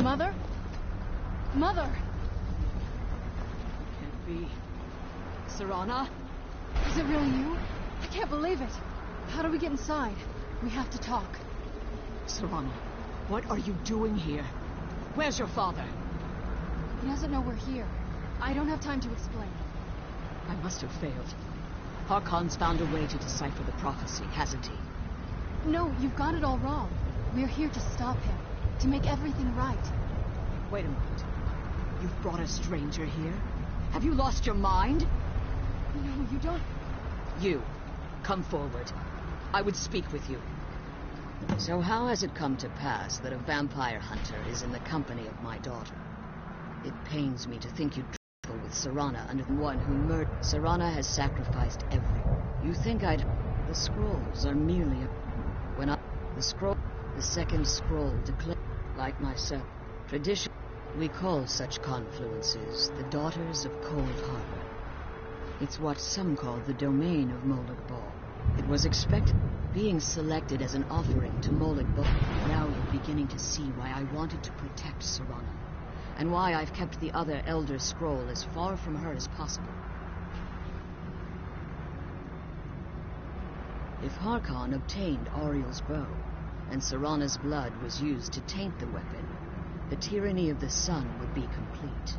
Mother? Mother! Can't be. Serana? Is it really you? I can't believe it. How do we get inside? We have to talk. Serana, what are you doing here? Where's your father? He doesn't know we're here. I don't have time to explain. I must have failed. Harkon's found a way to decipher the prophecy, hasn't he? No, you've got it all wrong. We're here to stop him. To make everything right. Wait a moment. You've brought a stranger here? Have you lost your mind? No, you don't... You, come forward. I would speak with you. So how has it come to pass that a vampire hunter is in the company of my daughter? It pains me to think you'd travel with Serana under the one who murdered... Serana has sacrificed everything. You think I'd... The scrolls are merely a... When I... The scroll... The second scroll declared... Like myself. Tradition... We call such confluences the Daughters of Cold Harbor. It's what some call the domain of Molag Bal. It was expected... Being selected as an offering to Molag Bal. Now you're beginning to see why I wanted to protect Serana. And why I've kept the other Elder Scroll as far from her as possible. If Harkon obtained Ariel's bow, and Serana's blood was used to taint the weapon, the tyranny of the sun would be complete.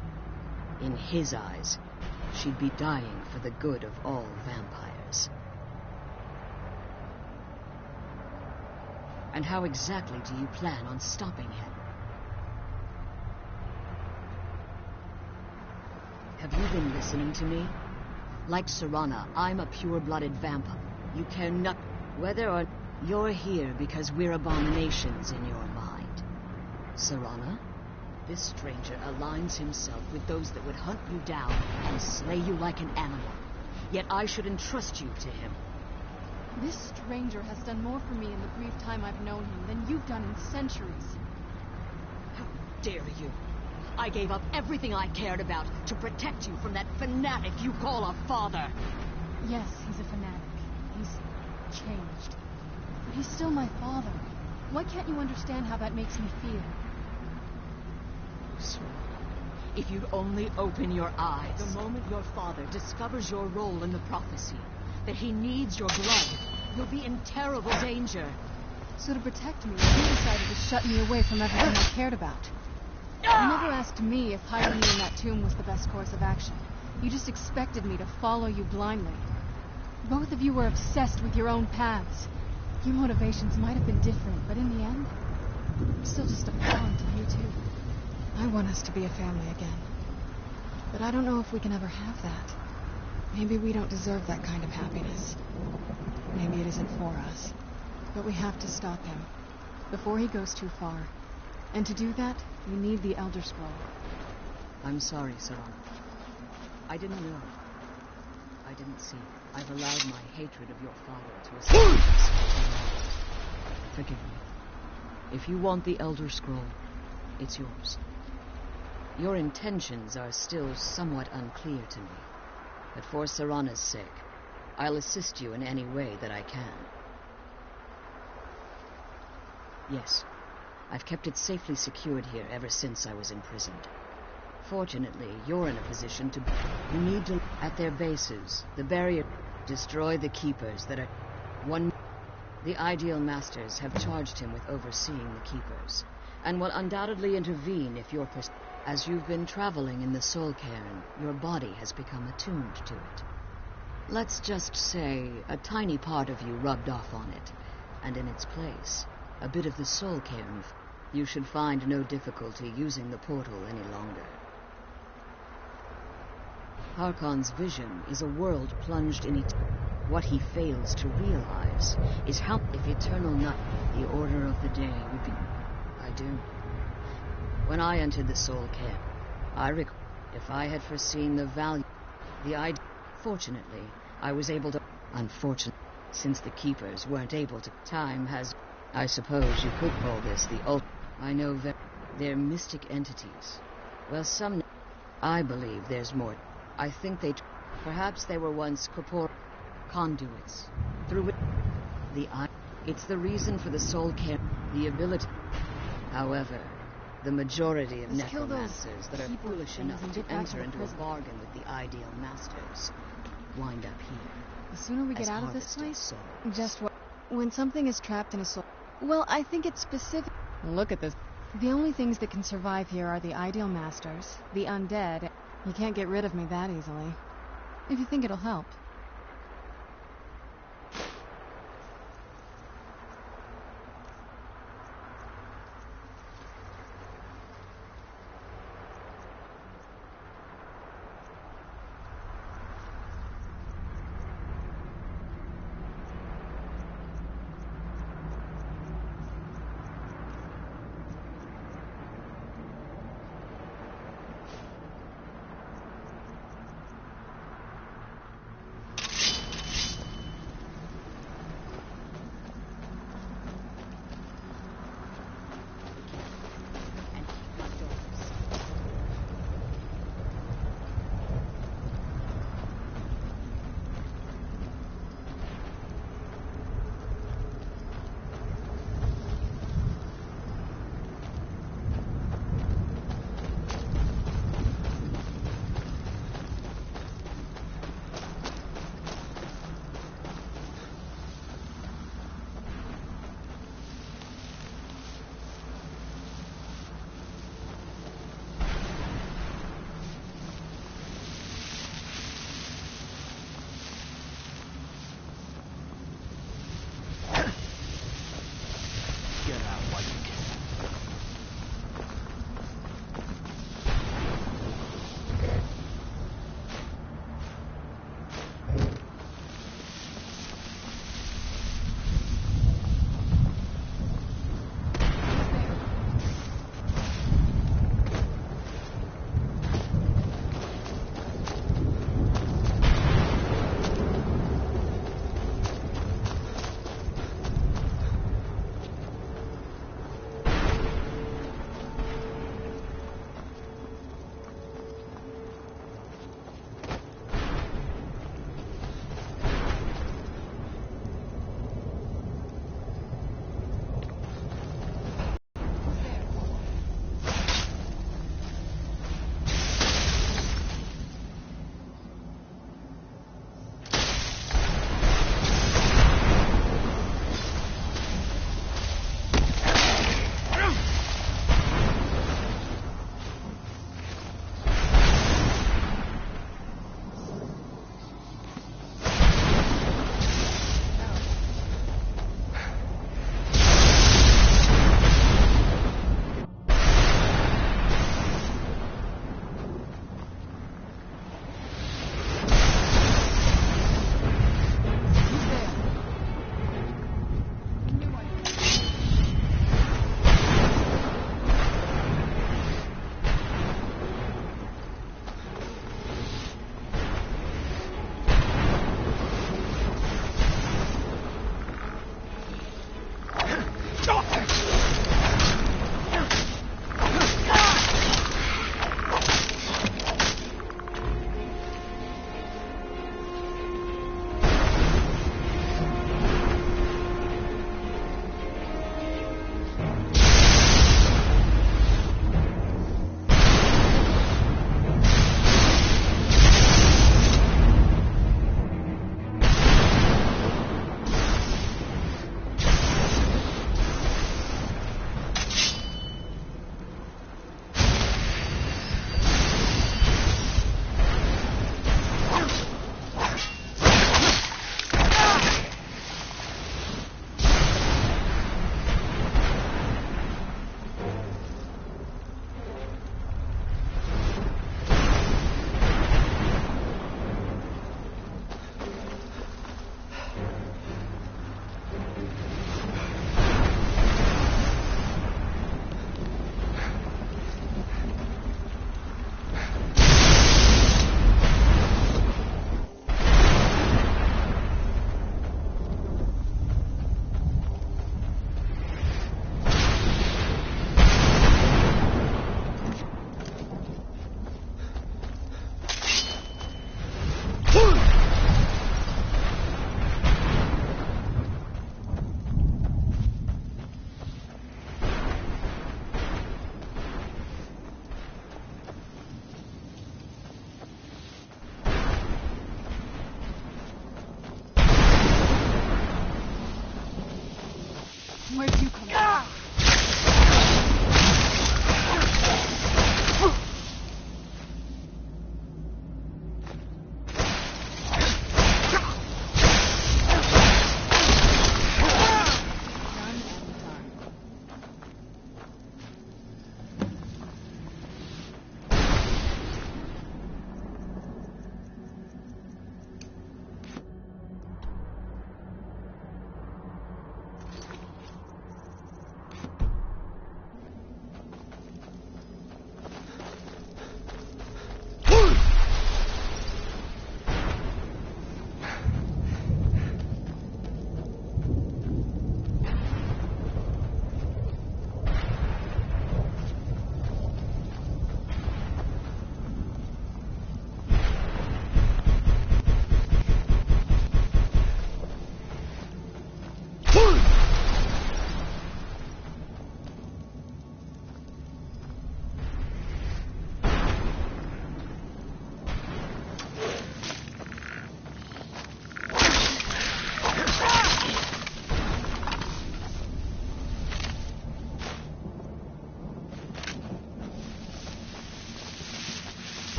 In his eyes, she'd be dying for the good of all vampires. And how exactly do you plan on stopping him? Have you been listening to me? Like Serana, I'm a pure-blooded vampire. You care not whether or you're here because we're abominations in your mind. Serana, this stranger aligns himself with those that would hunt you down and slay you like an animal. Yet I should entrust you to him. This stranger has done more for me in the brief time I've known him than you've done in centuries. How dare you? I gave up everything I cared about to protect you from that fanatic you call a father. Yes, he's a fanatic. He's changed. But he's still my father. Why can't you understand how that makes me feel? So, if you'd only open your eyes. The moment your father discovers your role in the prophecy, that he needs your blood, you'll be in terrible danger. So to protect me, you decided to shut me away from everything I cared about. You never asked me if hiding me in that tomb was the best course of action. You just expected me to follow you blindly. Both of you were obsessed with your own paths. Your motivations might have been different, but in the end, I'm still just a pawn to you two. I want us to be a family again. But I don't know if we can ever have that. Maybe we don't deserve that kind of happiness. Maybe it isn't for us. But we have to stop him before he goes too far. And to do that, we need the Elder Scroll. I'm sorry, Serana. I didn't know. I didn't see. I've allowed my hatred of your father to escape us. Forgive me. If you want the Elder Scroll, it's yours. Your intentions are still somewhat unclear to me. But for Serana's sake, I'll assist you in any way that I can. Yes, I've kept it safely secured here ever since I was imprisoned. Fortunately, you're in a position to... You need to... At their bases, the barrier... Destroy the keepers that are... The Ideal Masters have charged him with overseeing the keepers, and will undoubtedly intervene if you're... As you've been traveling in the Soul Cairn, your body has become attuned to it. Let's just say a tiny part of you rubbed off on it, and in its place, a bit of the Soul Cairn. You should find no difficulty using the portal any longer. Harkon's vision is a world plunged in it. What he fails to realize is how, if eternal night, the order of the day would be... I do. When I entered the Soul Cairn, I recall if I had foreseen the value, the idea. Fortunately, I was able to... Unfortunately, since the Keepers weren't able to... Time has... I suppose you could call this the ult... I know that they're mystic entities. Well, some... I believe there's more. I think they... Perhaps they were once corporeal conduits. Through it... The eye... It's the reason for the Soul Cairn. The ability... However, The majority of Let's kill those necromancers that are people foolish things enough and to get back to enter the into prison. a bargain with the ideal masters wind up here. The sooner we get as out of this harvested place, souls. just what? When something is trapped in a soul. Well, I think it's specific. Look at this. The only things that can survive here are the ideal masters, the undead. You can't get rid of me that easily. If you think it'll help.